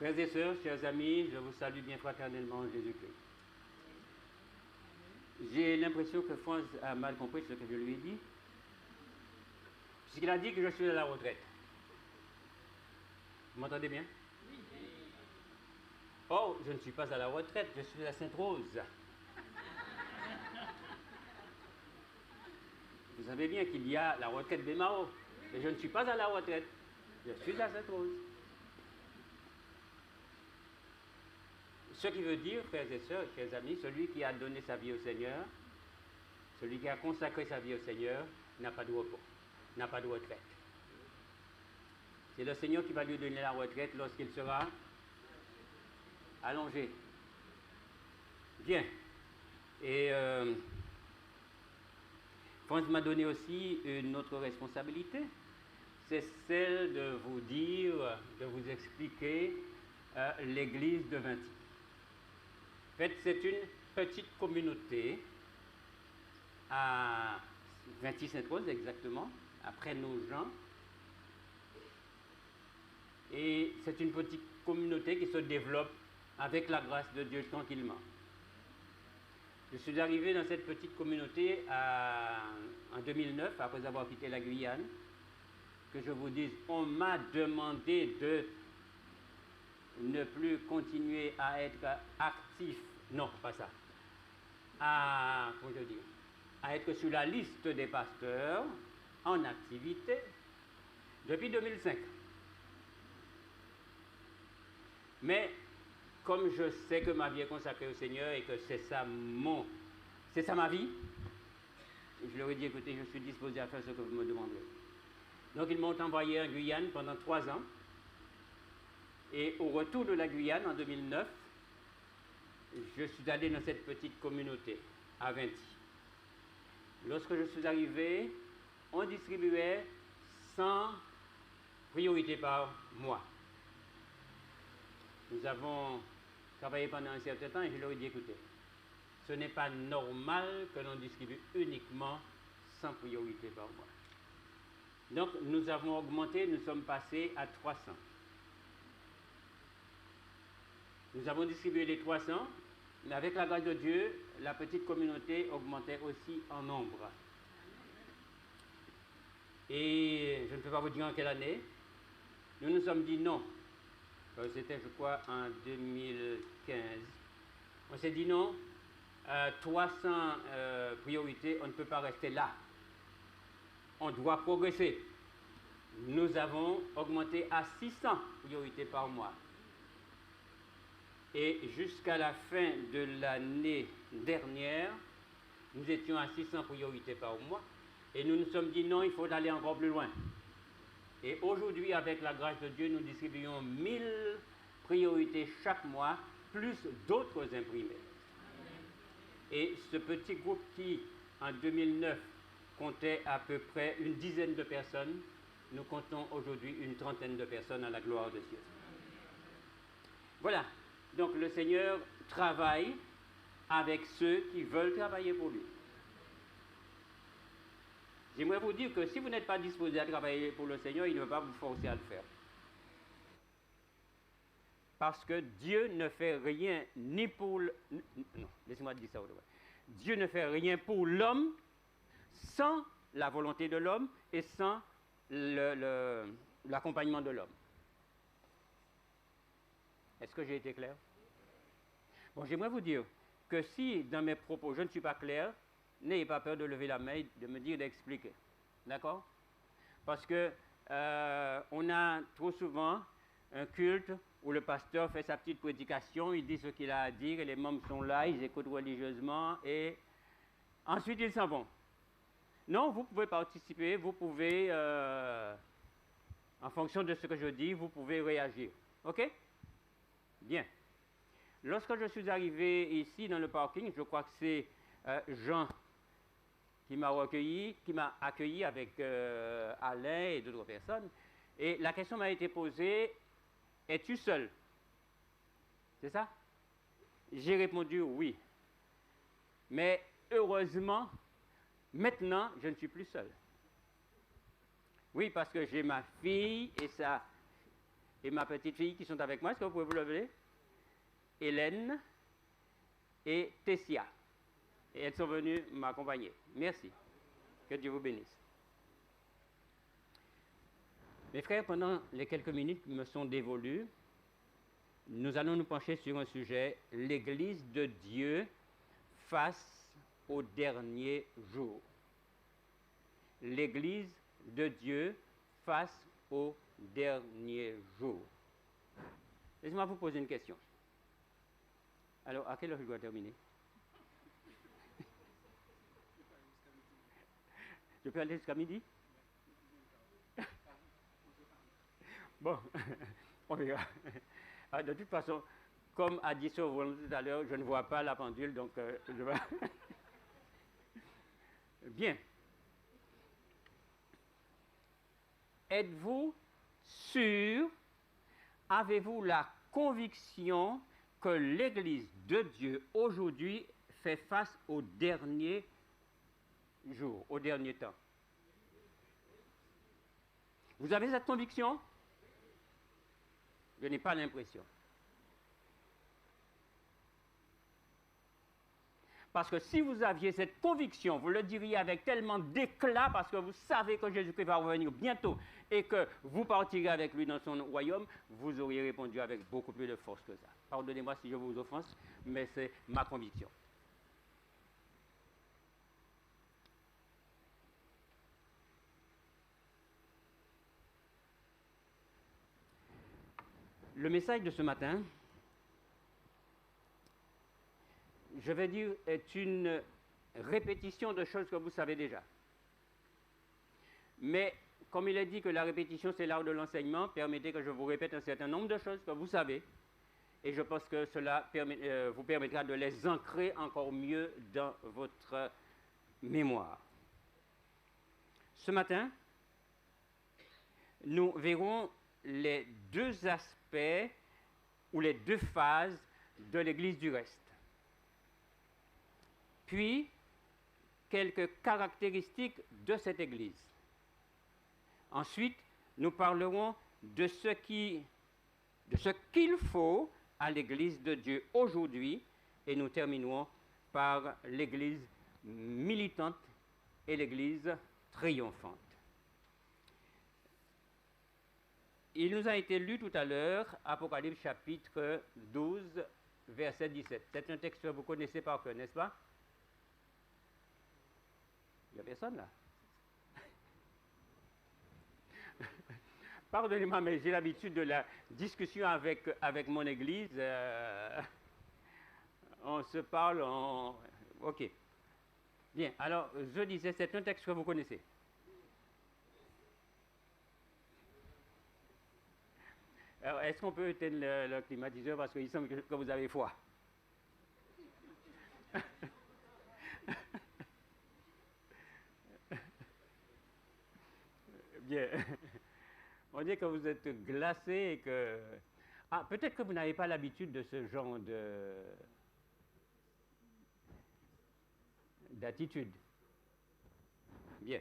Frères et sœurs, chers amis, je vous salue bien fraternellement en Jésus-Christ. J'ai l'impression que France a mal compris ce que je lui ai dit, puisqu'il a dit que je suis à la retraite. Vous m'entendez bien? Oui. Oh, je ne suis pas à la retraite, je suis à Sainte-Rose. Vous savez bien qu'il y a la retraite des Mao, mais je ne suis pas à la retraite, je suis à Sainte-Rose. Ce qui veut dire, frères et sœurs, chers amis, celui qui a donné sa vie au Seigneur, celui qui a consacré sa vie au Seigneur, n'a pas de repos, n'a pas de retraite. C'est le Seigneur qui va lui donner la retraite lorsqu'il sera allongé. Bien. Et France m'a donné aussi une autre responsabilité, c'est celle de vous dire, de vous expliquer l'église de Vinty. En fait, c'est une petite communauté à Vinty-Sainte-Rose exactement, après nos gens. Et c'est une petite communauté qui se développe avec la grâce de Dieu tranquillement. Je suis arrivé dans cette petite communauté en 2009, après avoir quitté la Guyane. Que je vous dise, on m'a demandé de ne plus continuer à être actif, non, pas ça, comment je dis, à être sur la liste des pasteurs en activité depuis 2005. Mais comme je sais que ma vie est consacrée au Seigneur et que c'est ça ma vie, je leur ai dit, écoutez, je suis disposé à faire ce que vous me demanderez. Donc ils m'ont envoyé en Guyane pendant 3 ans. Et au retour de la Guyane en 2009, je suis allé dans cette petite communauté à Vinty. Lorsque je suis arrivé, on distribuait 100 priorités par mois. Nous avons travaillé pendant un certain temps et je leur ai dit, écoutez, ce n'est pas normal que l'on distribue uniquement 100 priorités par mois. Donc nous avons augmenté, nous sommes passés à 300. Nous avons distribué les 300, mais avec la grâce de Dieu, la petite communauté augmentait aussi en nombre. Et je ne peux pas vous dire en quelle année, nous nous sommes dit non. C'était, je crois, en 2015. On s'est dit non, 300 priorités, on ne peut pas rester là. On doit progresser. Nous avons augmenté à 600 priorités par mois. Et jusqu'à la fin de l'année dernière, nous étions à 600 priorités par mois. Et nous nous sommes dit non, il faut aller encore plus loin. Et aujourd'hui, avec la grâce de Dieu, nous distribuons 1000 priorités chaque mois, plus d'autres imprimés. Et ce petit groupe qui, en 2009, comptait à peu près une dizaine de personnes, nous comptons aujourd'hui une trentaine de personnes à la gloire de Dieu. Voilà. Donc le Seigneur travaille avec ceux qui veulent travailler pour lui. J'aimerais vous dire que si vous n'êtes pas disposé à travailler pour le Seigneur, il ne va pas vous forcer à le faire. Parce que Dieu ne fait rien ni pour le... Non, laissez-moi dire ça autrement. Dieu ne fait rien pour l'homme sans la volonté de l'homme et sans l'accompagnement de l'homme. Est-ce que j'ai été clair? Bon, j'aimerais vous dire que si dans mes propos je ne suis pas clair, n'ayez pas peur de lever la main, de me dire d'expliquer. D'accord? Parce que on a trop souvent un culte où le pasteur fait sa petite prédication, il dit ce qu'il a à dire et les membres sont là, ils écoutent religieusement et ensuite ils s'en vont. Non, vous pouvez participer, vous pouvez, en fonction de ce que je dis, vous pouvez réagir. OK? Bien. Lorsque je suis arrivé ici dans le parking, je crois que c'est Jean qui m'a accueilli avec Alain et d'autres personnes. Et la question m'a été posée, es-tu seul? C'est ça? J'ai répondu oui. Mais heureusement, maintenant, je ne suis plus seul. Oui, parce que j'ai ma fille et ça. et ma petite fille qui sont avec moi. Est-ce que vous pouvez vous lever? Hélène et Tessia. Et elles sont venues m'accompagner. Merci. Que Dieu vous bénisse. Mes frères, pendant les quelques minutes qui me sont dévolues, nous allons nous pencher sur un sujet, l'Église de Dieu face au dernier jour. L'Église de Dieu face au dernier jour. Laissez-moi vous poser une question. Alors, à quelle heure je dois terminer? Je peux aller jusqu'à midi? Bon, on verra. De toute façon, comme a dit Sauvon tout à l'heure, je ne vois pas la pendule, donc je vais... Bien. Êtes-vous sûr, avez-vous la conviction que l'Église de Dieu aujourd'hui fait face au dernier jour, au dernier temps? Vous avez cette conviction? Je n'ai pas l'impression. Parce que si vous aviez cette conviction, vous le diriez avec tellement d'éclat parce que vous savez que Jésus-Christ va revenir bientôt et que vous partirez avec lui dans son royaume, vous auriez répondu avec beaucoup plus de force que ça. Pardonnez-moi si je vous offense, mais c'est ma conviction. Le message de ce matin, je vais dire, est une répétition de choses que vous savez déjà. Mais comme il est dit que la répétition, c'est l'art de l'enseignement, permettez que je vous répète un certain nombre de choses que vous savez. Et je pense que cela vous permettra de les ancrer encore mieux dans votre mémoire. Ce matin, nous verrons les deux aspects ou les deux phases de l'Église du reste. Puis, quelques caractéristiques de cette Église. Ensuite, nous parlerons de ce qu'il faut à l'Église de Dieu aujourd'hui et nous terminerons par l'Église militante et l'Église triomphante. Il nous a été lu tout à l'heure, Apocalypse chapitre 12, verset 17. C'est un texte que vous connaissez par cœur, n'est-ce pas? Il n'y a personne là. Pardonnez-moi, mais j'ai l'habitude de la discussion avec mon église. On se parle, Ok. Bien, alors je disais, c'est un texte que vous connaissez. Alors, est-ce qu'on peut éteindre le climatiseur parce qu'il semble que vous avez froid? Bien. On dit que vous êtes glacé et que... Ah, peut-être que vous n'avez pas l'habitude de ce genre d'attitude. Bien.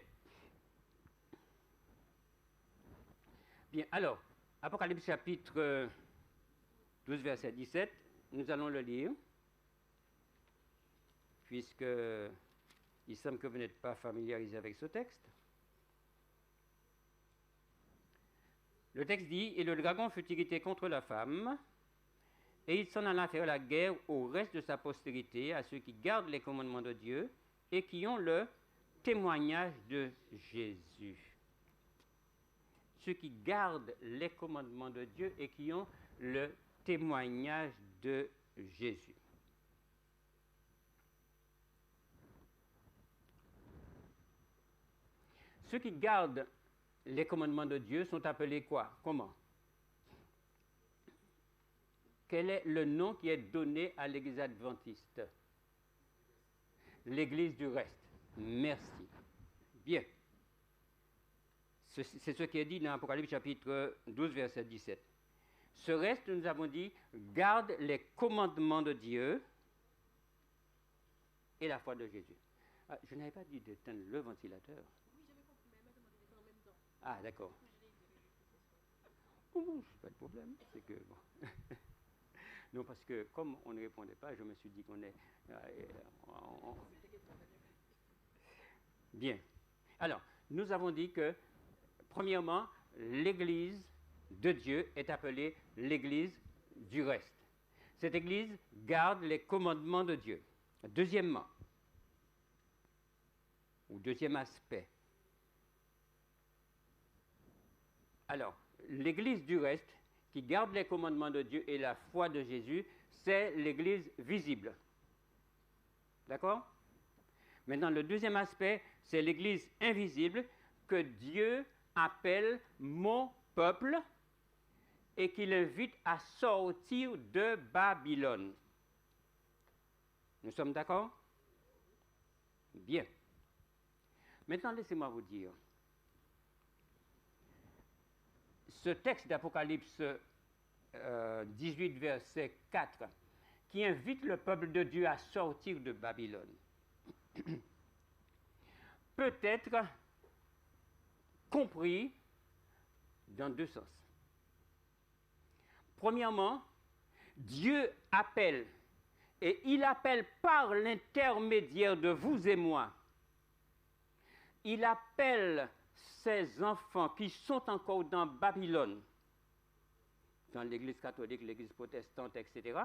Bien, alors, Apocalypse chapitre 12, verset 17, nous allons le lire, puisque il semble que vous n'êtes pas familiarisé avec ce texte. Le texte dit « Et le dragon fut irrité contre la femme, et il s'en alla faire la guerre au reste de sa postérité, à ceux qui gardent les commandements de Dieu et qui ont le témoignage de Jésus. » Ceux qui gardent les commandements de Dieu et qui ont le témoignage de Jésus. Ceux qui gardent les commandements de Dieu sont appelés quoi? Comment? Quel est le nom qui est donné à l'Église adventiste? L'Église du reste. Merci. Bien. C'est ce qui est dit dans Apocalypse chapitre 12, verset 17. Ce reste, nous avons dit, garde les commandements de Dieu et la foi de Jésus. Ah, je n'avais pas dit d'éteindre le ventilateur. Oui, j'avais compris, mais elle m'a demandé d'éteindre en même temps. Ah, d'accord. bon, pas de problème, c'est que bon. Non, parce que comme on ne répondait pas, je me suis dit qu'on est... Bien. Alors, nous avons dit que, premièrement, l'Église de Dieu est appelée l'Église du reste. Cette Église garde les commandements de Dieu. Deuxièmement, ou deuxième aspect, alors, l'Église du reste, qui garde les commandements de Dieu et la foi de Jésus, c'est l'Église visible. D'accord? Maintenant, le deuxième aspect, c'est l'Église invisible que Dieu appelle mon peuple et qu'il invite à sortir de Babylone. Nous sommes d'accord? Bien. Maintenant, laissez-moi vous dire. Ce texte d'Apocalypse 18, verset 4, qui invite le peuple de Dieu à sortir de Babylone, peut être compris dans deux sens. Premièrement, Dieu appelle, et il appelle par l'intermédiaire de vous et moi. Il appelle ces enfants qui sont encore dans Babylone, dans l'Église catholique, l'Église protestante, etc.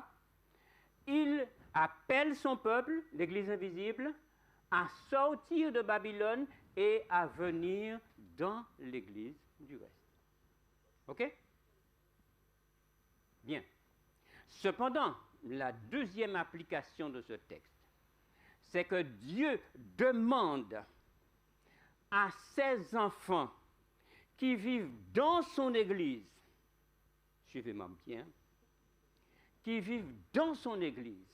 Il appelle son peuple, l'Église invisible, à sortir de Babylone et à venir dans l'Église du reste. OK? Bien. Cependant, la deuxième application de ce texte, c'est que Dieu demande à ses enfants qui vivent dans son Église, suivez-moi bien, qui vivent dans son Église,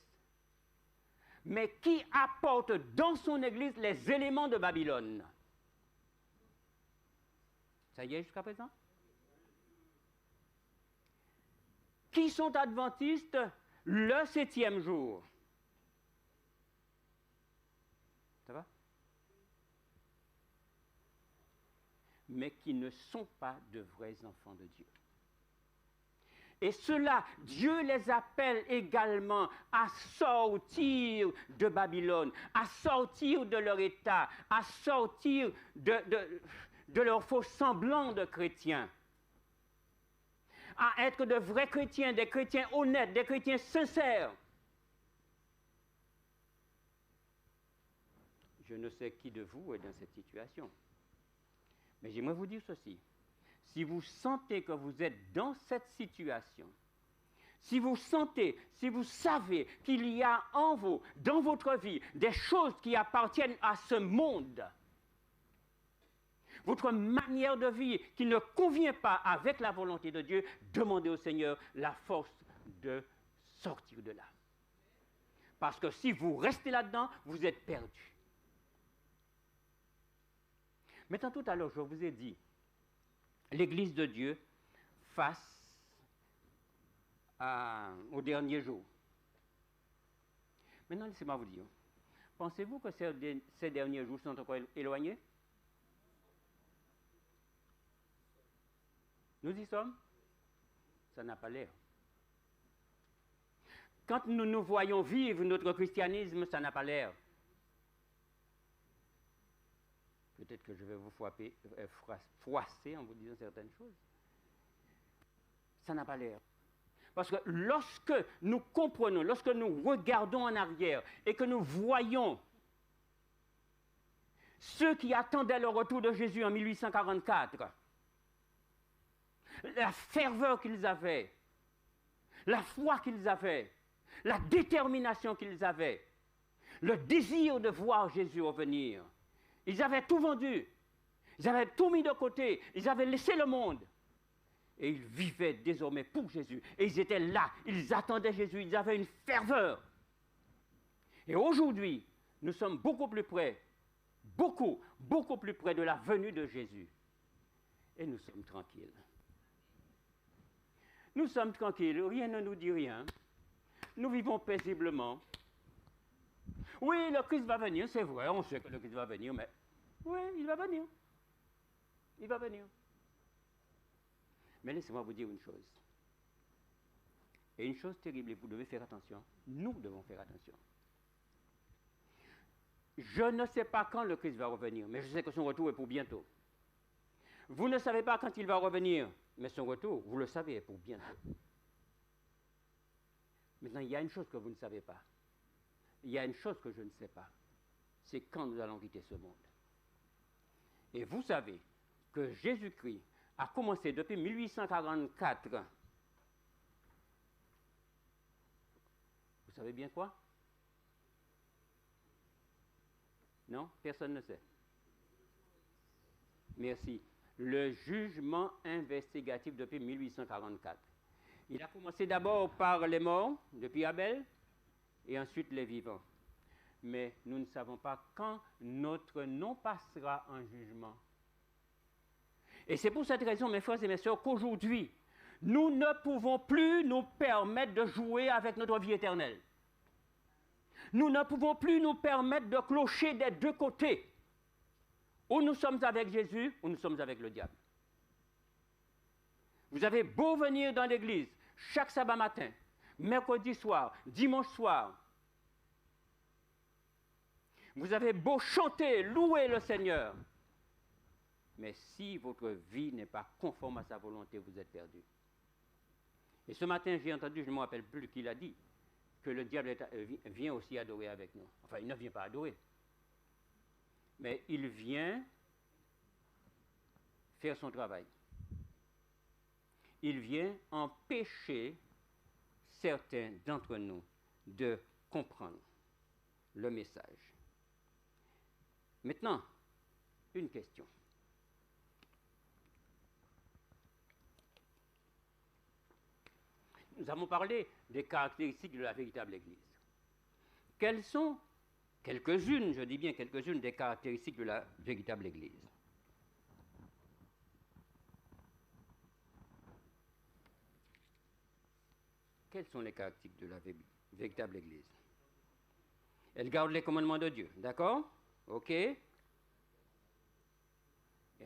mais qui apportent dans son Église les éléments de Babylone. Ça y est jusqu'à présent? Qui sont adventistes le 7e jour. Ça va? Mais qui ne sont pas de vrais enfants de Dieu. Et ceux-là, Dieu les appelle également à sortir de Babylone, à sortir de leur état, à sortir de leur faux semblant de chrétiens, à être de vrais chrétiens, des chrétiens honnêtes, des chrétiens sincères. Je ne sais qui de vous est dans cette situation. Mais j'aimerais vous dire ceci. Si vous sentez que vous êtes dans cette situation, si vous sentez, si vous savez qu'il y a en vous, dans votre vie, des choses qui appartiennent à ce monde, votre manière de vie qui ne convient pas avec la volonté de Dieu, demandez au Seigneur la force de sortir de là. Parce que si vous restez là-dedans, vous êtes perdu. Maintenant, tout à l'heure, je vous ai dit, l'Église de Dieu face au dernier jour. Maintenant, laissez-moi vous dire, pensez-vous que ces derniers jours sont encore éloignés? Nous y sommes? Ça n'a pas l'air. Quand nous nous voyons vivre notre christianisme, ça n'a pas l'air. Peut-être que je vais vous froisser en vous disant certaines choses. Ça n'a pas l'air. Parce que lorsque nous comprenons, lorsque nous regardons en arrière et que nous voyons ceux qui attendaient le retour de Jésus en 1844, la ferveur qu'ils avaient, la foi qu'ils avaient, la détermination qu'ils avaient, le désir de voir Jésus revenir. Ils avaient tout vendu, ils avaient tout mis de côté, ils avaient laissé le monde. Et ils vivaient désormais pour Jésus. Et ils étaient là, ils attendaient Jésus, ils avaient une ferveur. Et aujourd'hui, nous sommes beaucoup plus près, beaucoup plus près de la venue de Jésus. Et nous sommes tranquilles. Nous sommes tranquilles, rien ne nous dit rien. Nous vivons paisiblement. Oui, le Christ va venir, c'est vrai, on sait que le Christ va venir, mais oui, il va venir. Il va venir. Mais laissez-moi vous dire une chose. Et une chose terrible, et vous devez faire attention. Nous devons faire attention. Je ne sais pas quand le Christ va revenir, mais je sais que son retour est pour bientôt. Vous ne savez pas quand il va revenir, mais son retour, vous le savez, est pour bientôt. Maintenant, il y a une chose que vous ne savez pas. Il y a une chose que je ne sais pas. C'est quand nous allons quitter ce monde. Et vous savez que Jésus-Christ a commencé depuis 1844. Vous savez bien quoi? Non? Personne ne sait. Merci. Le jugement investigatif depuis 1844. Il a commencé d'abord par les morts, depuis Abel, et ensuite les vivants. Mais nous ne savons pas quand notre nom passera en jugement. Et c'est pour cette raison, mes frères et mes sœurs, qu'aujourd'hui, nous ne pouvons plus nous permettre de jouer avec notre vie éternelle. Nous ne pouvons plus nous permettre de clocher des deux côtés. Ou nous sommes avec Jésus, ou nous sommes avec le diable. Vous avez beau venir dans l'église chaque sabbat matin, mercredi soir, dimanche soir. Vous avez beau chanter, louer le Seigneur. Mais si votre vie n'est pas conforme à sa volonté, vous êtes perdu. Et ce matin, j'ai entendu, je ne me rappelle plus qui l'a dit, que le diable vient aussi adorer avec nous. Enfin, il ne vient pas adorer. Mais il vient faire son travail. Il vient empêcher certains d'entre nous de comprendre le message. Maintenant, une question. Nous avons parlé des caractéristiques de la véritable Église. Quelles sont quelques-unes, je dis bien quelques-unes, des caractéristiques de la véritable Église? Quelles sont les caractéristiques de la véritable Église? Elle garde les commandements de Dieu, d'accord? Ok. Elle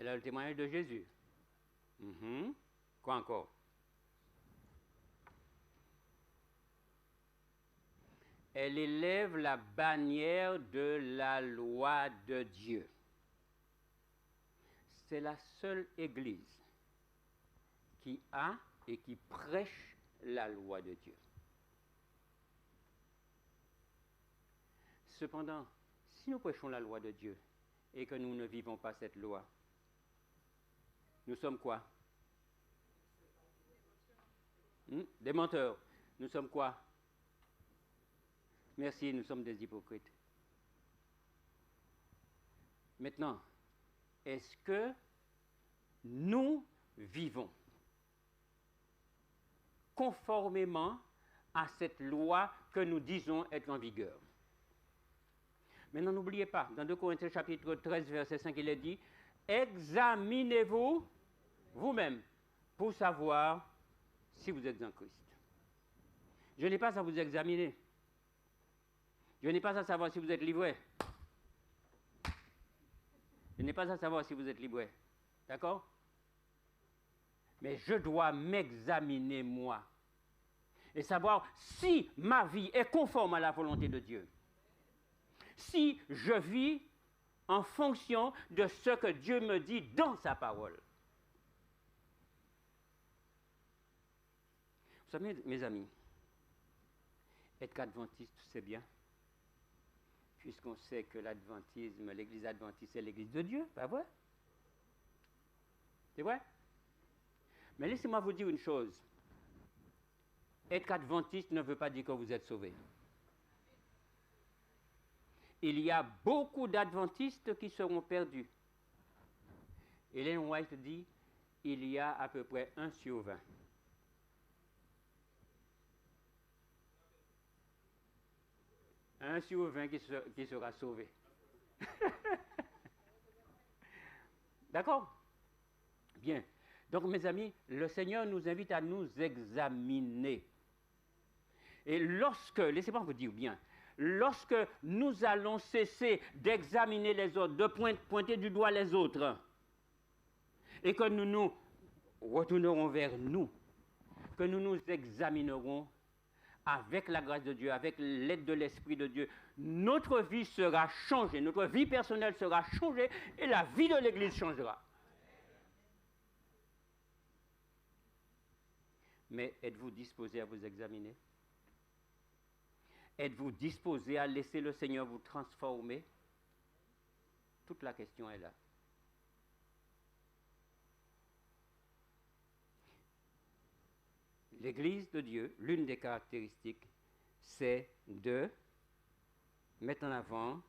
a le témoignage de Jésus. Quoi encore? Elle élève la bannière de la loi de Dieu. C'est la seule Église qui a et qui prêche la loi de Dieu. Cependant, si nous prêchons la loi de Dieu et que nous ne vivons pas cette loi, nous sommes quoi? Des menteurs. Nous sommes quoi? Merci, nous sommes des hypocrites. Maintenant, est-ce que nous vivons conformément à cette loi que nous disons être en vigueur? Maintenant, n'oubliez pas, dans 2 Corinthiens chapitre 13, verset 5, il est dit, examinez-vous vous-même pour savoir si vous êtes en Christ. Je n'ai pas à vous examiner. Je n'ai pas à savoir si vous êtes livré. Je n'ai pas à savoir si vous êtes livré. D'accord? Mais je dois m'examiner moi. Et savoir si ma vie est conforme à la volonté de Dieu. Si je vis en fonction de ce que Dieu me dit dans sa parole. Vous savez, mes amis, être adventiste, c'est bien. Puisqu'on sait que l'adventisme, l'église adventiste, c'est l'église de Dieu, pas vrai? C'est vrai? Mais laissez-moi vous dire une chose. Être adventiste ne veut pas dire que vous êtes sauvé. Il y a beaucoup d'adventistes qui seront perdus. Ellen White dit, il y a à peu près 1 sur 20. Un sur 20 qui sera sauvé. D'accord? Bien. Donc, mes amis, le Seigneur nous invite à nous examiner. Et lorsque, laissez-moi vous dire bien, lorsque nous allons cesser d'examiner les autres, de pointer du doigt les autres, et que nous nous retournerons vers nous, que nous nous examinerons avec la grâce de Dieu, avec l'aide de l'Esprit de Dieu, notre vie sera changée, notre vie personnelle sera changée et la vie de l'Église changera. Mais êtes-vous disposé à vous examiner? Êtes-vous disposé à laisser le Seigneur vous transformer? Toute la question est là. L'Église de Dieu, l'une des caractéristiques, c'est de mettre en avant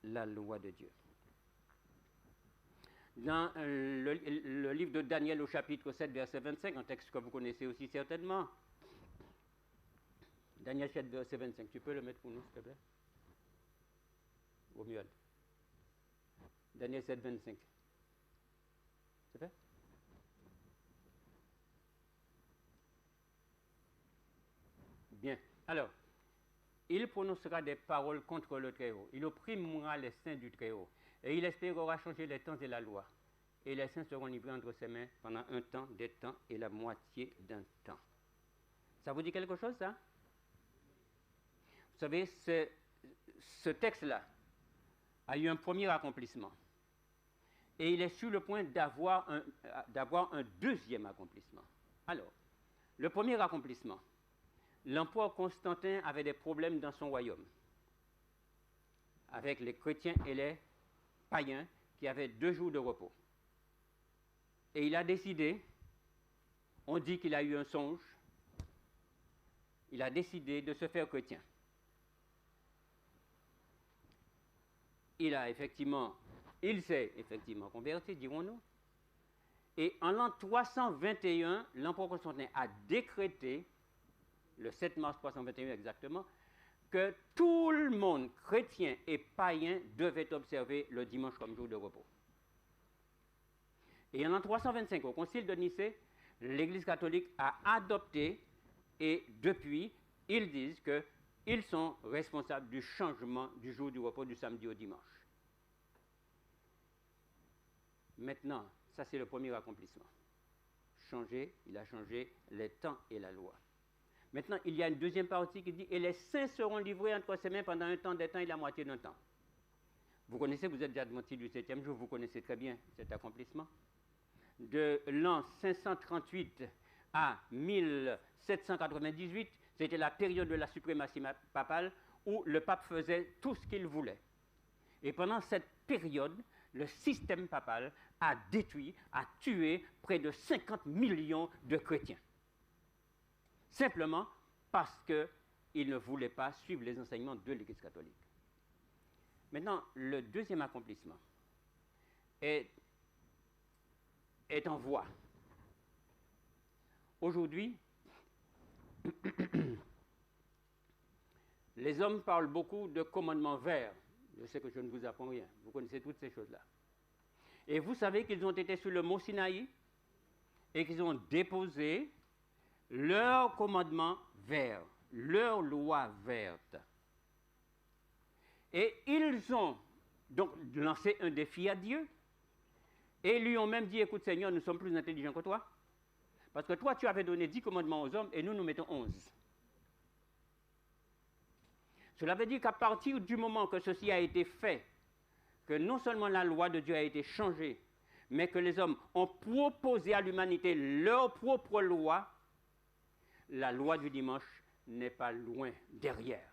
la loi de Dieu. Dans le livre de Daniel au chapitre 7, verset 25, un texte que vous connaissez aussi certainement, Daniel 7, verset 25, tu peux le mettre pour nous, s'il te plaît? Au mieux. Daniel 7, 25. C'est fait? Bien. Alors, il prononcera des paroles contre le Très-Haut. Il opprimera les saints du Très-Haut. Et il espérera changer les temps et la loi. Et les saints seront livrés entre ses mains pendant un temps, des temps et la moitié d'un temps. Ça vous dit quelque chose, ça? Vous savez, ce texte-là a eu un premier accomplissement. Et il est sur le point d'avoir un deuxième accomplissement. Alors, le premier accomplissement, l'empereur Constantin avait des problèmes dans son royaume, avec les chrétiens et les païens qui avaient 2 jours de repos. Et il a décidé, on dit qu'il a eu un songe, il a décidé de se faire chrétien. Il s'est effectivement converti, dirons-nous. Et en l'an 321, l'empereur Constantin a décrété, le 7 mars 321 exactement, que tout le monde, chrétien et païen, devait observer le dimanche comme jour de repos. Et en l'an 325, au concile de Nicée, l'Église catholique a adopté, et depuis, ils disent qu'ils sont responsables du changement du jour du repos du samedi au dimanche. Maintenant, ça c'est le premier accomplissement. Il a changé les temps et la loi. Maintenant, il y a une deuxième partie qui dit « Et les saints seront livrés entre ses mains pendant un temps, des temps et la moitié d'un temps. » Vous connaissez, vous êtes adventistes du 7e jour, vous connaissez très bien cet accomplissement. De l'an 538 à 1798, c'était la période de la suprématie papale où le pape faisait tout ce qu'il voulait. Et pendant cette période, le système papal a détruit, a tué près de 50 millions de chrétiens. Simplement parce qu'ils ne voulaient pas suivre les enseignements de l'Église catholique. Maintenant, le deuxième accomplissement est en voie. Aujourd'hui, les hommes parlent beaucoup de commandements verts. Je sais que je ne vous apprends rien. Vous connaissez toutes ces choses-là. Et vous savez qu'ils ont été sur le mont Sinaï et qu'ils ont déposé leurs commandements verts, leur loi verte. Et ils ont donc lancé un défi à Dieu et lui ont même dit, écoute Seigneur, nous sommes plus intelligents que toi. Parce que toi, tu avais donné 10 commandements aux hommes et nous mettons 11. Cela veut dire qu'à partir du moment que ceci a été fait, que non seulement la loi de Dieu a été changée, mais que les hommes ont proposé à l'humanité leur propre loi, la loi du dimanche n'est pas loin derrière.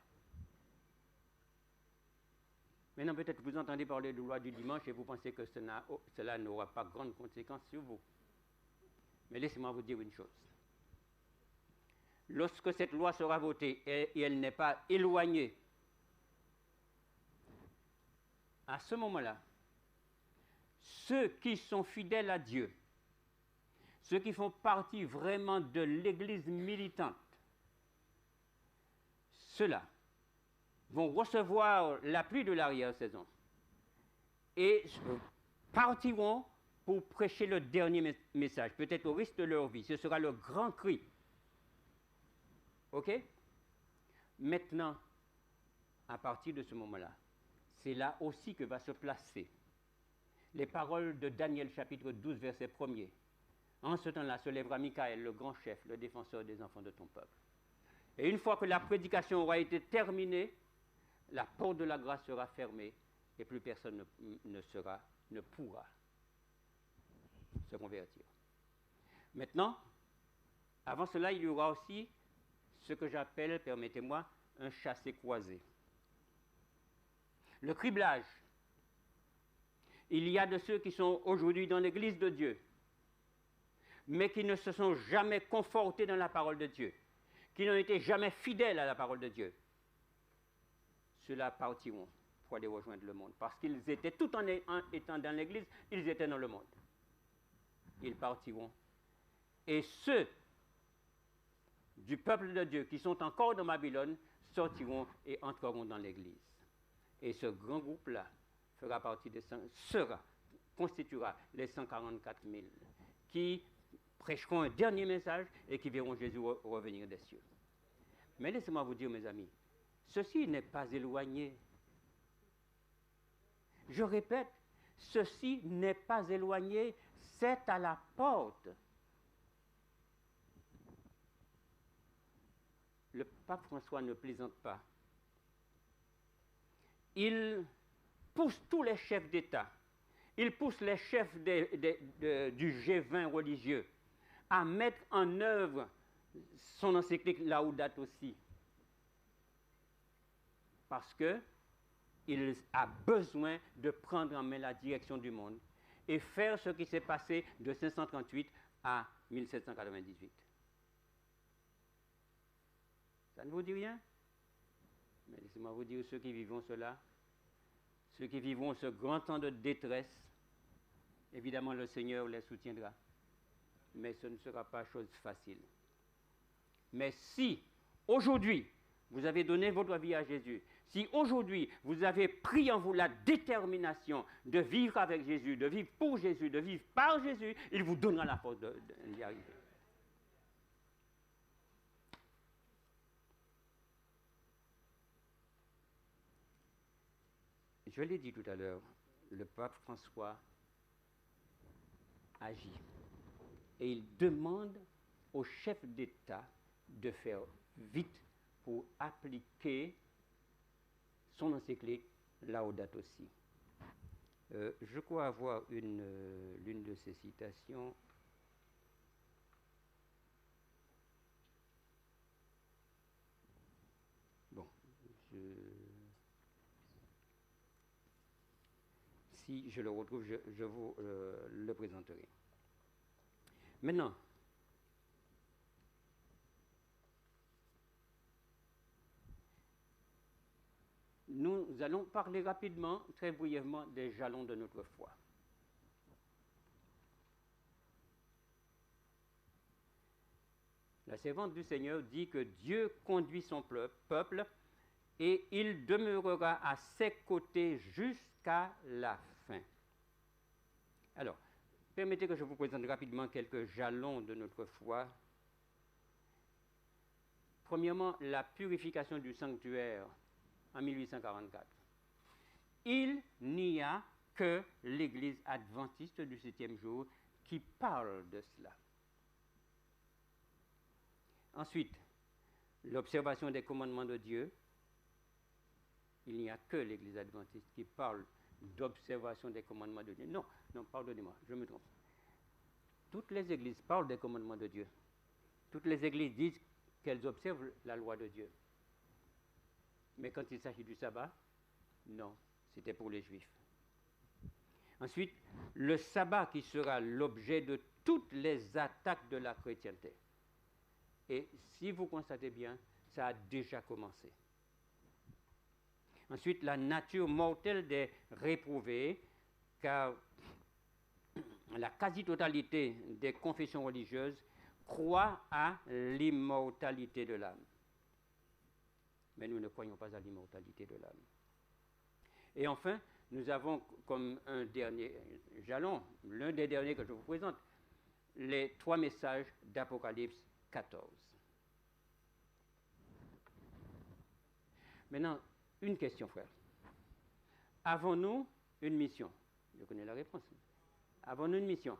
Maintenant, peut-être vous entendez parler de loi du dimanche et vous pensez que cela n'aura pas grande conséquence sur vous. Mais laissez-moi vous dire une chose. Lorsque cette loi sera votée et elle n'est pas éloignée, à ce moment-là, ceux qui sont fidèles à Dieu, ceux qui font partie vraiment de l'Église militante, ceux-là vont recevoir la pluie de l'arrière-saison et partiront pour prêcher le dernier message, peut-être au risque de leur vie. Ce sera le grand cri. OK? Maintenant, à partir de ce moment-là, c'est là aussi que va se placer les paroles de Daniel chapitre 12, verset 1er. En ce temps-là se lèvera Michael, le grand chef, le défenseur des enfants de ton peuple. Et une fois que la prédication aura été terminée, la porte de la grâce sera fermée et plus personne ne pourra se convertir. Maintenant, avant cela, il y aura aussi ce que j'appelle, permettez-moi, un chassé-croisé. Le criblage. Il y a de ceux qui sont aujourd'hui dans l'Église de Dieu, mais qui ne se sont jamais confortés dans la parole de Dieu, qui n'ont été jamais fidèles à la parole de Dieu. Ceux-là partiront pour aller rejoindre le monde, parce qu'ils étaient, tout en étant dans l'Église, ils étaient dans le monde. Ils partiront. Et ceux du peuple de Dieu qui sont encore dans Babylone sortiront et entreront dans l'Église. Et ce grand groupe-là fera partie constituera les 144 000 qui prêcheront un dernier message et qui verront Jésus revenir des cieux. Mais laissez-moi vous dire, mes amis, ceci n'est pas éloigné. Je répète, ceci n'est pas éloigné, c'est à la porte. Le pape François ne plaisante pas. Il pousse tous les chefs d'État, il pousse les chefs du G20 religieux à mettre en œuvre son encyclique Laudato Si. Parce qu'il a besoin de prendre en main la direction du monde et faire ce qui s'est passé de 538 à 1798. Ça ne vous dit rien? Mais laissez-moi vous dire, ceux qui vivront cela, ceux qui vivront ce grand temps de détresse, évidemment le Seigneur les soutiendra. Mais ce ne sera pas chose facile. Mais si, aujourd'hui, vous avez donné votre vie à Jésus, si aujourd'hui, vous avez pris en vous la détermination de vivre avec Jésus, de vivre pour Jésus, de vivre par Jésus, il vous donnera la force d'y arriver. Je l'ai dit tout à l'heure, le pape François agit et il demande aux chefs d'État de faire vite pour appliquer son encyclique Laudato Si. Je crois avoir l'une de ces citations. Bon, si je le retrouve, je vous le présenterai. Maintenant, nous allons parler rapidement, très brièvement, des jalons de notre foi. La servante du Seigneur dit que Dieu conduit son peuple et il demeurera à ses côtés jusqu'à la fin. Alors, permettez que je vous présente rapidement quelques jalons de notre foi. Premièrement, la purification du sanctuaire en 1844. Il n'y a que l'Église adventiste du 7e jour qui parle de cela. Ensuite, l'observation des commandements de Dieu. Il n'y a que l'Église adventiste qui parle d'observation des commandements de Dieu. Non, pardonnez-moi, je me trompe. Toutes les églises parlent des commandements de Dieu. Toutes les églises disent qu'elles observent la loi de Dieu. Mais quand il s'agit du sabbat, non, c'était pour les Juifs. Ensuite, le sabbat qui sera l'objet de toutes les attaques de la chrétienté. Et si vous constatez bien, ça a déjà commencé. Ensuite, la nature mortelle des réprouvés, car la quasi-totalité des confessions religieuses croient à l'immortalité de l'âme. Mais nous ne croyons pas à l'immortalité de l'âme. Et enfin, nous avons comme un dernier jalon, l'un des derniers que je vous présente, les 3 messages d'Apocalypse 14. Maintenant, une question, frère. Avons-nous une mission? Je connais la réponse. Avons-nous une mission?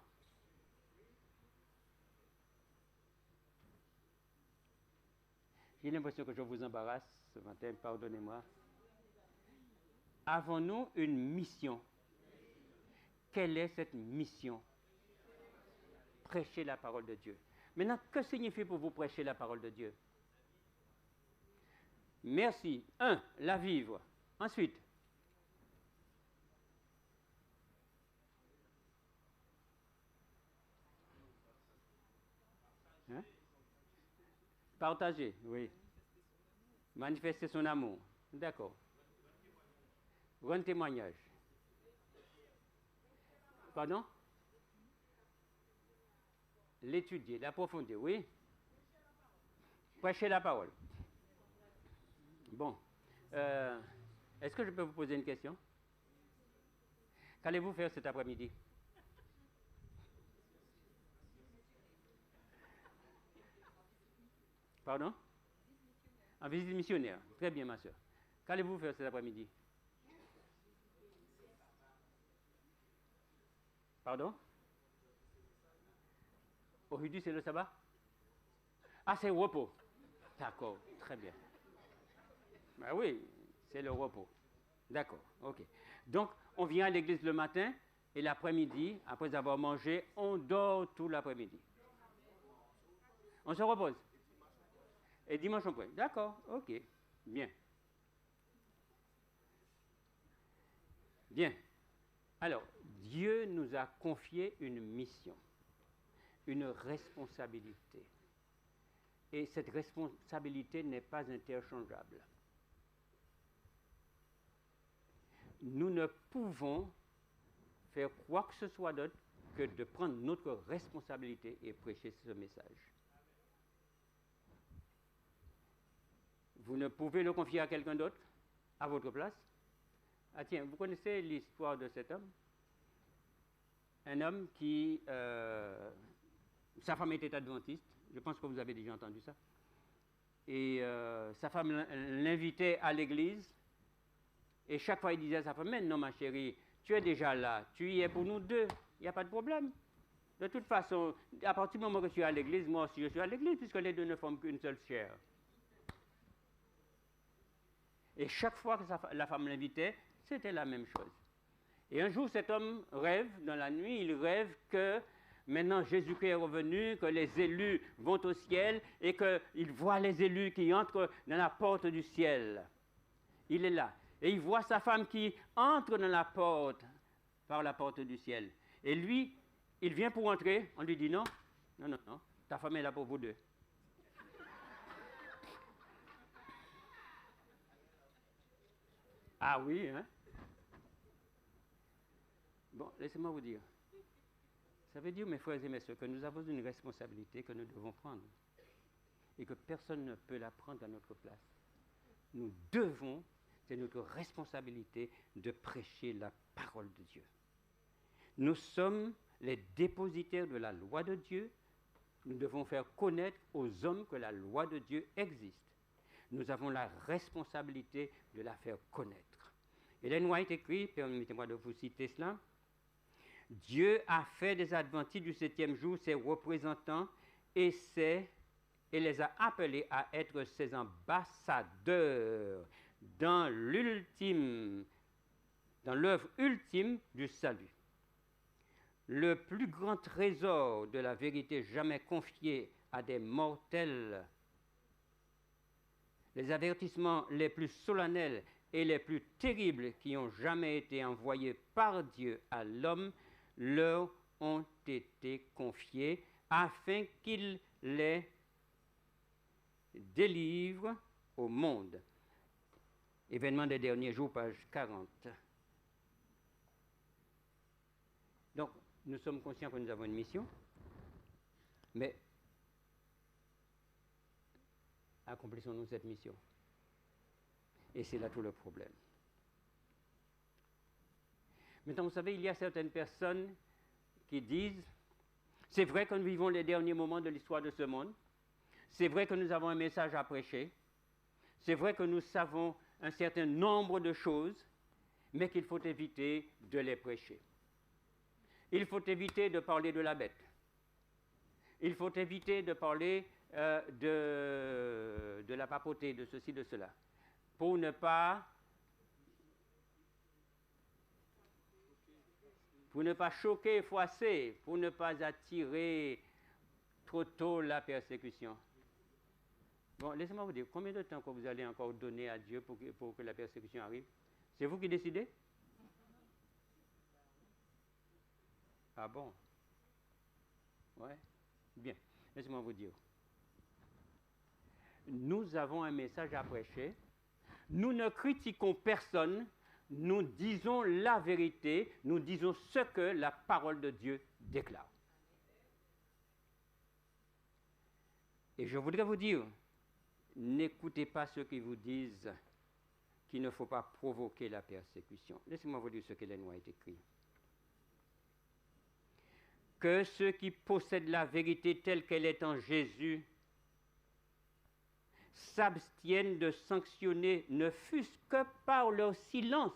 J'ai l'impression que je vous embarrasse ce matin, pardonnez-moi. Avons-nous une mission? Quelle est cette mission? Prêcher la parole de Dieu. Maintenant, que signifie pour vous prêcher la parole de Dieu? Merci. 1. La vivre. Ensuite, hein? Partager, oui. Manifester son amour. D'accord. Rendre témoignage. Pardon? L'étudier, l'approfondir, oui. Prêcher la parole. Bon. Est-ce que je peux vous poser une question? Qu'allez-vous faire cet après-midi? Pardon? En visite missionnaire. Très bien, ma soeur. Qu'allez-vous faire cet après-midi? Pardon? Aujourd'hui, c'est le sabbat? Ah, c'est le repos. D'accord, très bien. Ben oui, c'est le repos. D'accord, ok. Donc, on vient à l'église le matin et l'après-midi, après avoir mangé, on dort tout l'après-midi. On se repose. Et dimanche, on prie. D'accord, ok. Bien. Bien. Alors, Dieu nous a confié une mission, une responsabilité. Et cette responsabilité n'est pas interchangeable. Nous ne pouvons faire quoi que ce soit d'autre que de prendre notre responsabilité et prêcher ce message. Vous ne pouvez le confier à quelqu'un d'autre, à votre place. Ah tiens, vous connaissez l'histoire de cet homme? Un homme qui... sa femme était adventiste, je pense que vous avez déjà entendu ça. Et sa femme l'invitait à l'église. Et chaque fois, il disait à sa femme, mais non ma chérie, tu es déjà là, tu y es pour nous deux, il n'y a pas de problème. De toute façon, à partir du moment que tu es à l'église, moi aussi je suis à l'église, puisque les deux ne forment qu'une seule chair. Et chaque fois que la femme l'invitait, c'était la même chose. Et un jour, cet homme rêve, dans la nuit, il rêve que maintenant Jésus-Christ est revenu, que les élus vont au ciel et qu'il voit les élus qui entrent dans la porte du ciel. Il est là. Et il voit sa femme qui entre dans la porte, par la porte du ciel. Et lui, il vient pour entrer, on lui dit non, non, non, non, ta femme est là pour vous deux. Ah oui, hein? Bon, laissez-moi vous dire. Ça veut dire, mes frères et mes sœurs, que nous avons une responsabilité que nous devons prendre. Et que personne ne peut la prendre à notre place. Nous devons, c'est notre responsabilité de prêcher la parole de Dieu. Nous sommes les dépositaires de la loi de Dieu. Nous devons faire connaître aux hommes que la loi de Dieu existe. Nous avons la responsabilité de la faire connaître. Ellen White écrit, permettez-moi de vous citer cela, Dieu a fait des adventistes du 7e jour ses représentants et les a appelés à être ses ambassadeurs dans l'œuvre ultime du salut. Le plus grand trésor de la vérité jamais confié à des mortels, les avertissements les plus solennels et les plus terribles qui ont jamais été envoyés par Dieu à l'homme leur ont été confiés afin qu'il les délivre au monde. Événement des derniers jours, page 40. Donc, nous sommes conscients que nous avons une mission, mais accomplissons-nous cette mission. Et c'est là tout le problème. Maintenant, vous savez, il y a certaines personnes qui disent, c'est vrai que nous vivons les derniers moments de l'histoire de ce monde, c'est vrai que nous avons un message à prêcher, c'est vrai que nous savons un certain nombre de choses, mais qu'il faut éviter de les prêcher. Il faut éviter de parler de la bête. Il faut éviter de parler de la papauté, de ceci, de cela, pour ne pas choquer, froisser, pour ne pas attirer trop tôt la persécution. Bon, laissez-moi vous dire, combien de temps que vous allez encore donner à Dieu pour que la persécution arrive? C'est vous qui décidez? Ah bon? Ouais. Bien. Laissez-moi vous dire. Nous avons un message à prêcher. Nous ne critiquons personne. Nous disons la vérité. Nous disons ce que la parole de Dieu déclare. Et je voudrais vous dire, n'écoutez pas ceux qui vous disent qu'il ne faut pas provoquer la persécution. Laissez-moi vous dire ce qu'Ellen White écrit. Que ceux qui possèdent la vérité telle qu'elle est en Jésus s'abstiennent de sanctionner, ne fût-ce que par leur silence,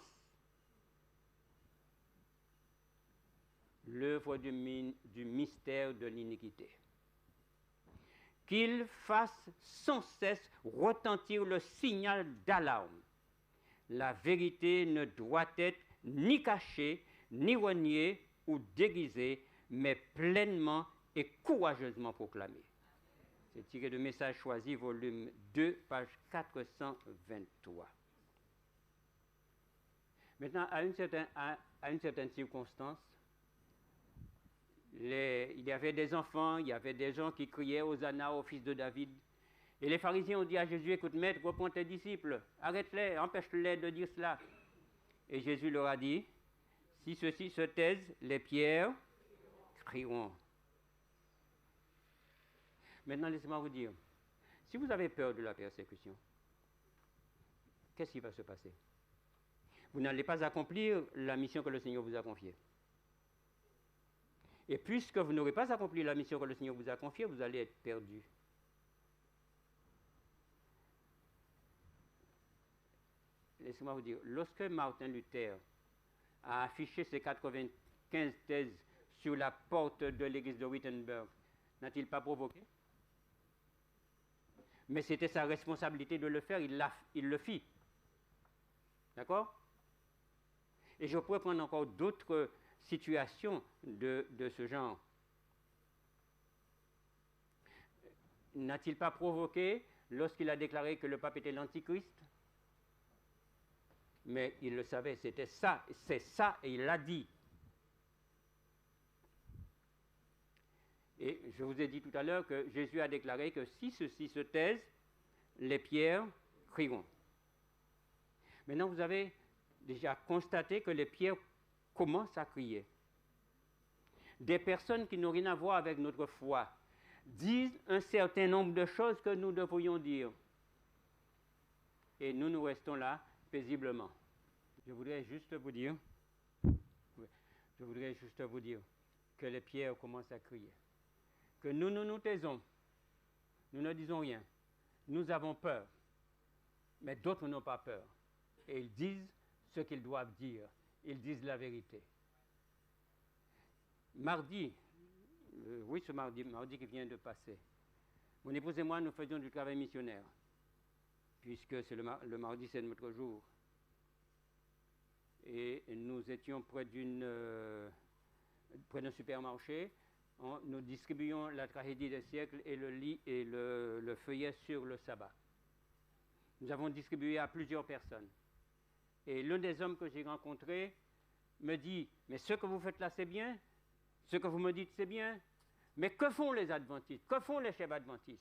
l'œuvre du mystère de l'iniquité. Qu'ils fassent sans cesse retentir le signal d'alarme. La vérité ne doit être ni cachée, ni reniée ou déguisée, mais pleinement et courageusement proclamée. C'est tiré de Messages choisis, volume 2, page 423. Maintenant, à une certaine circonstance, il y avait des enfants, il y avait des gens qui criaient Hosanna au fils de David. Et les pharisiens ont dit à Jésus, écoute maître, reprends tes disciples, arrête-les, empêche-les de dire cela. Et Jésus leur a dit, si ceux-ci se taisent, les pierres crieront. Maintenant, laissez-moi vous dire, si vous avez peur de la persécution, qu'est-ce qui va se passer? Vous n'allez pas accomplir la mission que le Seigneur vous a confiée. Et puisque vous n'aurez pas accompli la mission que le Seigneur vous a confiée, vous allez être perdu. Laissez-moi vous dire, lorsque Martin Luther a affiché ses 95 thèses sur la porte de l'église de Wittenberg, n'a-t-il pas provoqué? Mais c'était sa responsabilité de le faire, il le fit. D'accord? Et je pourrais prendre encore d'autres situations de ce genre. N'a-t-il pas provoqué lorsqu'il a déclaré que le pape était l'antichrist? Mais il le savait, c'était ça, c'est ça, et il l'a dit. Et je vous ai dit tout à l'heure que Jésus a déclaré que si ceux-ci se taisent, les pierres crieront. Maintenant, vous avez déjà constaté que les pierres commencent à crier. Des personnes qui n'ont rien à voir avec notre foi disent un certain nombre de choses que nous devrions dire. Et nous restons là paisiblement. Je voudrais juste vous dire que les pierres commencent à crier. Que nous taisons, nous ne disons rien. Nous avons peur, mais d'autres n'ont pas peur. Et ils disent ce qu'ils doivent dire. Ils disent la vérité. Mardi qui vient de passer, mon épouse et moi, nous faisions du travail missionnaire, puisque c'est le mardi, c'est notre jour. Et nous étions près d'un supermarché. Nous distribuions la tragédie des siècles et le feuillet sur le sabbat. Nous avons distribué à plusieurs personnes. Et l'un des hommes que j'ai rencontré me dit, mais ce que vous faites là, c'est bien. Ce que vous me dites, c'est bien. Mais que font les adventistes? Que font les chefs adventistes?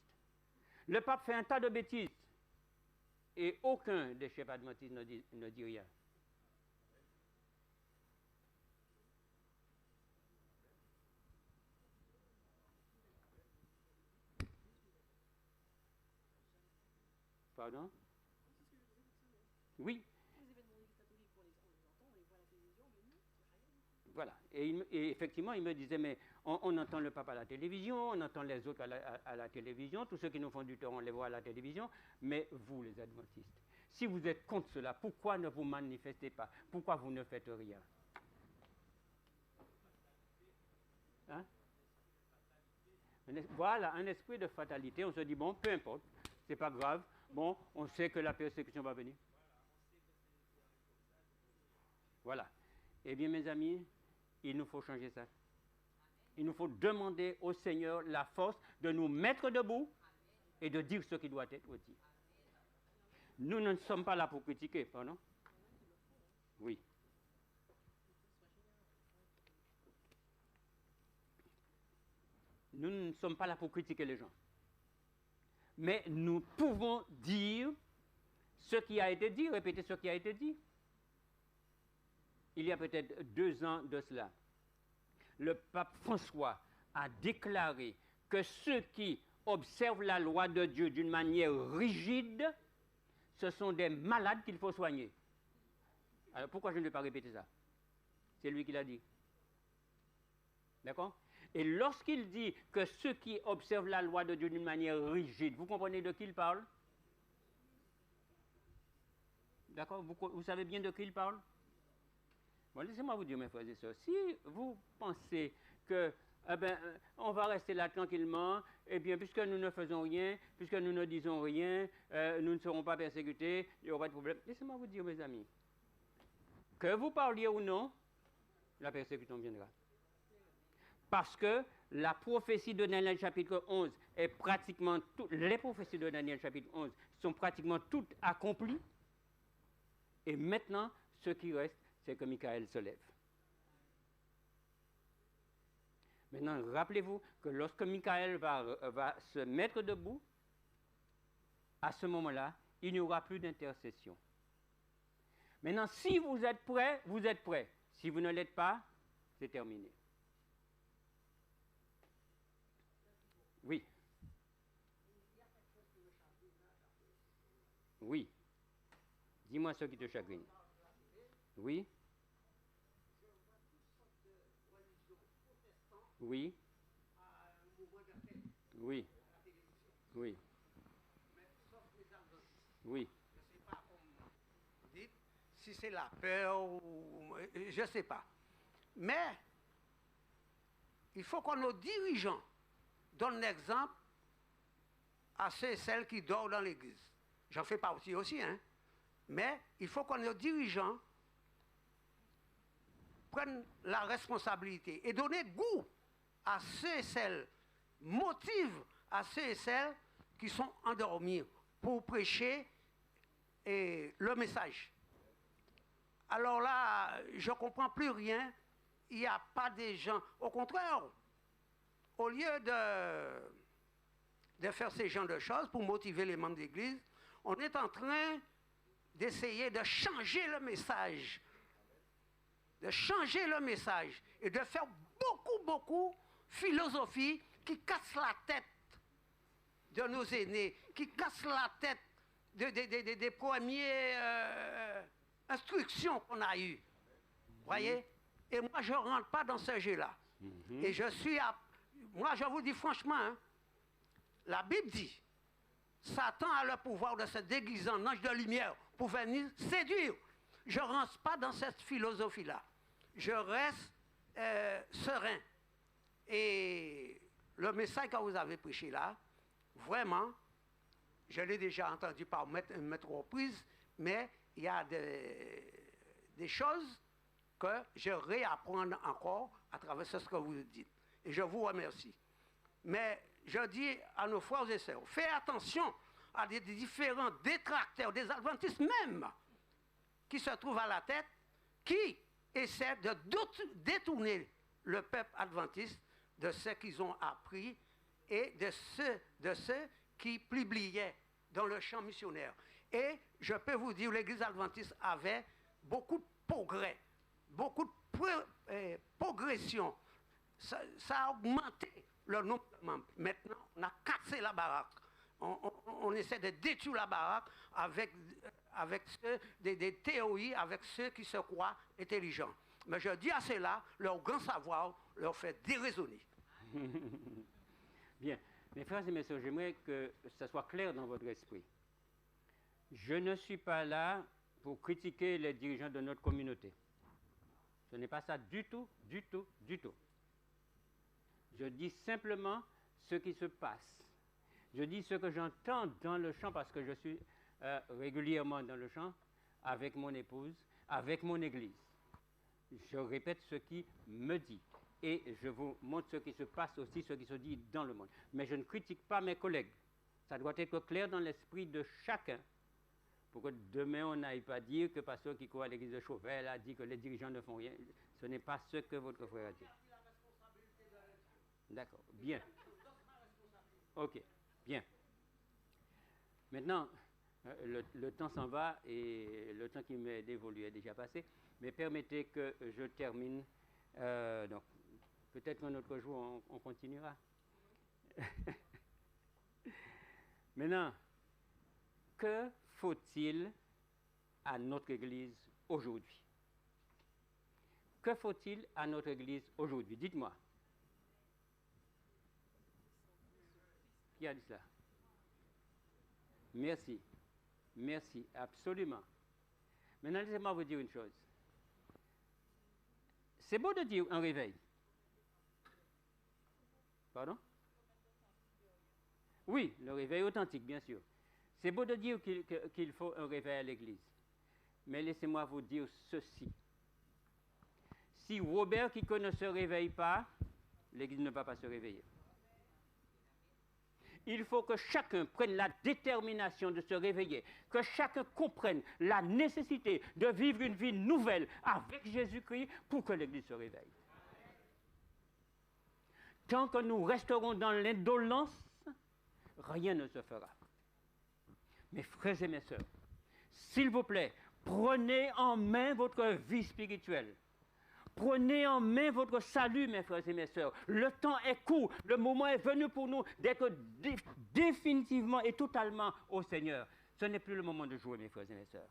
Le pape fait un tas de bêtises. Et aucun des chefs adventistes ne dit rien. Pardon? Oui. Voilà. Et effectivement, il me disait, mais on entend le pape à la télévision, on entend les autres à la télévision, tous ceux qui nous font du tort, on les voit à la télévision, mais vous, les adventistes, si vous êtes contre cela, pourquoi ne vous manifestez pas? Pourquoi vous ne faites rien? Hein? Voilà, un esprit de fatalité. On se dit, bon, peu importe, c'est pas grave. Bon, on sait que la persécution va venir. Voilà. Eh bien, mes amis, il nous faut changer ça. Il nous faut demander au Seigneur la force de nous mettre debout et de dire ce qui doit être dit. Nous ne sommes pas là pour critiquer, pardon? Oui. Nous ne sommes pas là pour critiquer les gens. Mais nous pouvons dire ce qui a été dit, répéter ce qui a été dit. Il y a peut-être 2 ans de cela, le pape François a déclaré que ceux qui observent la loi de Dieu d'une manière rigide, ce sont des malades qu'il faut soigner. Alors pourquoi je ne vais pas répéter ça? C'est lui qui l'a dit. D'accord? Et lorsqu'il dit que ceux qui observent la loi de Dieu d'une manière rigide, vous comprenez de qui il parle? D'accord? Vous savez bien de qui il parle? Bon, laissez-moi vous dire, mes frères et sœurs, si vous pensez que on va rester là tranquillement, et bien, puisque nous ne faisons rien, puisque nous ne disons rien, nous ne serons pas persécutés, il n'y aura pas de problème. Laissez-moi vous dire, mes amis, que vous parliez ou non, la persécution viendra. Parce que la prophétie de Daniel chapitre 11 est pratiquement toutes, les prophéties de Daniel chapitre 11 sont pratiquement toutes accomplies. Et maintenant, ce qui reste, c'est que Michael se lève. Maintenant, rappelez-vous que lorsque Michael va se mettre debout, à ce moment-là, il n'y aura plus d'intercession. Maintenant, si vous êtes prêts, vous êtes prêts. Si vous ne l'êtes pas, c'est terminé. Oui. Oui. Dis-moi ce qui te chagrine. Oui. Oui. Oui. Oui. Oui. Je ne sais pas comment dites, si c'est la peur ou... Je ne sais pas. Mais il faut que nos dirigeants donnent l'exemple à ceux et celles qui dorment dans l'église. J'en fais partie aussi, hein. Mais il faut que nos dirigeants prennent la responsabilité et donnent goût à ceux et celles, motivent à ceux et celles qui sont endormis pour prêcher le message. Alors là, je ne comprends plus rien. Il n'y a pas des gens. Au contraire, au lieu de faire ces genres de choses pour motiver les membres d'église, on est en train d'essayer de changer le message. De changer le message et de faire beaucoup philosophie qui casse la tête de nos aînés, qui casse la tête des premières instructions qu'on a eues. Vous voyez? Et moi, je ne rentre pas dans ce jeu-là. Et je suis moi, je vous dis franchement, hein, la Bible dit, Satan a le pouvoir de se déguiser en ange de lumière pour venir séduire. Je ne rentre pas dans cette philosophie-là. Je reste serein. Et le message que vous avez prêché là, vraiment, je l'ai déjà entendu par maintes reprises, mais il y a des choses que je réapprends encore à travers ce que vous dites. Et je vous remercie. Mais je dis à nos frères et sœurs, faites attention à des différents détracteurs, des adventistes même, qui se trouvent à la tête, qui essaient de détourner le peuple adventiste de ce qu'ils ont appris et de ceux qui publiaient dans le champ missionnaire. Et je peux vous dire, l'Église adventiste avait beaucoup de progrès, beaucoup de progression. Ça a augmenté le nombre de membres. Maintenant, on a cassé la baraque. On essaie de détruire la baraque avec des théories, avec ceux qui se croient intelligents. Mais je dis à ceux-là, leur grand savoir leur fait déraisonner. Bien. Mes frères et mes sœurs, j'aimerais que ça soit clair dans votre esprit. Je ne suis pas là pour critiquer les dirigeants de notre communauté. Ce n'est pas ça du tout, du tout, du tout. Je dis simplement ce qui se passe. Je dis ce que j'entends dans le chant parce que je suis régulièrement dans le chant avec mon épouse, avec mon église. Je répète ce qui me dit et je vous montre ce qui se passe aussi, ce qui se dit dans le monde. Mais je ne critique pas mes collègues. Ça doit être clair dans l'esprit de chacun pour que demain on n'aille pas dire que le pasteur qui croit à l'église de Chauvel a dit que les dirigeants ne font rien. Ce n'est pas ce que votre frère a dit. D'accord, bien. Ok, bien. Maintenant, le temps s'en va et le temps qui m'est dévolu est déjà passé, mais permettez que je termine. Donc, peut-être un autre jour, on continuera. Maintenant, que faut-il à notre Église aujourd'hui? Que faut-il à notre Église aujourd'hui? Dites-moi. Qui a dit cela? Merci. Merci, absolument. Maintenant, laissez-moi vous dire une chose. C'est beau de dire un réveil. Pardon? Oui, le réveil authentique, bien sûr. C'est beau de dire qu'il faut un réveil à l'Église. Mais laissez-moi vous dire ceci. Si Robert Kiko ne se réveille pas, l'Église ne va pas se réveiller. Il faut que chacun prenne la détermination de se réveiller, que chacun comprenne la nécessité de vivre une vie nouvelle avec Jésus-Christ pour que l'Église se réveille. Tant que nous resterons dans l'indolence, rien ne se fera. Mes frères et mes sœurs, s'il vous plaît, prenez en main votre vie spirituelle. Prenez en main votre salut, mes frères et mes sœurs. Le temps est court. Le moment est venu pour nous d'être définitivement et totalement au Seigneur. Ce n'est plus le moment de jouer, mes frères et mes sœurs.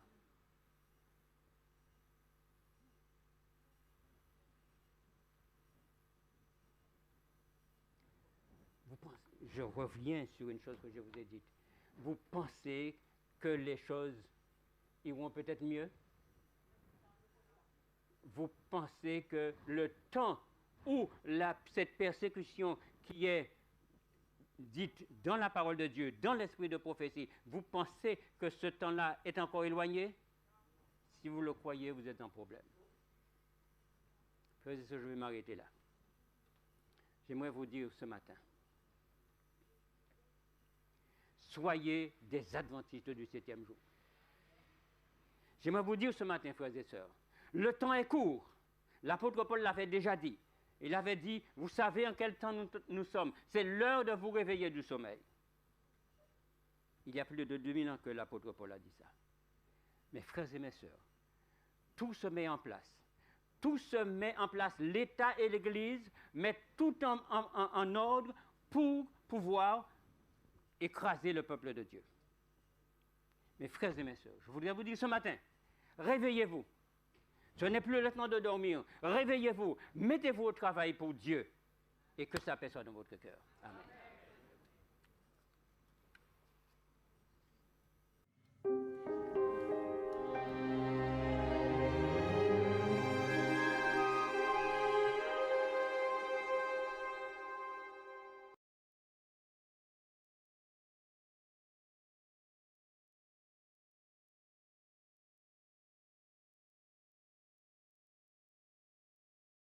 Je reviens sur une chose que je vous ai dite. Vous pensez que les choses iront peut-être mieux? Vous pensez que le temps où cette persécution qui est dite dans la parole de Dieu, dans l'esprit de prophétie, vous pensez que ce temps-là est encore éloigné? Si vous le croyez, vous êtes en problème. Frères et sœurs, je vais m'arrêter là. J'aimerais vous dire ce matin, soyez des adventistes du 7e jour. J'aimerais vous dire ce matin, frères et sœurs, le temps est court. L'apôtre Paul l'avait déjà dit. Il avait dit, vous savez en quel temps nous sommes. C'est l'heure de vous réveiller du sommeil. Il y a plus de 2000 ans que l'apôtre Paul a dit ça. Mes frères et mes sœurs, tout se met en place. Tout se met en place. L'État et l'Église mettent tout en ordre pour pouvoir écraser le peuple de Dieu. Mes frères et mes sœurs, je voudrais vous dire ce matin, réveillez-vous. Ce n'est plus le temps de dormir. Réveillez-vous, mettez-vous au travail pour Dieu et que sa paix soit dans votre cœur. Amen.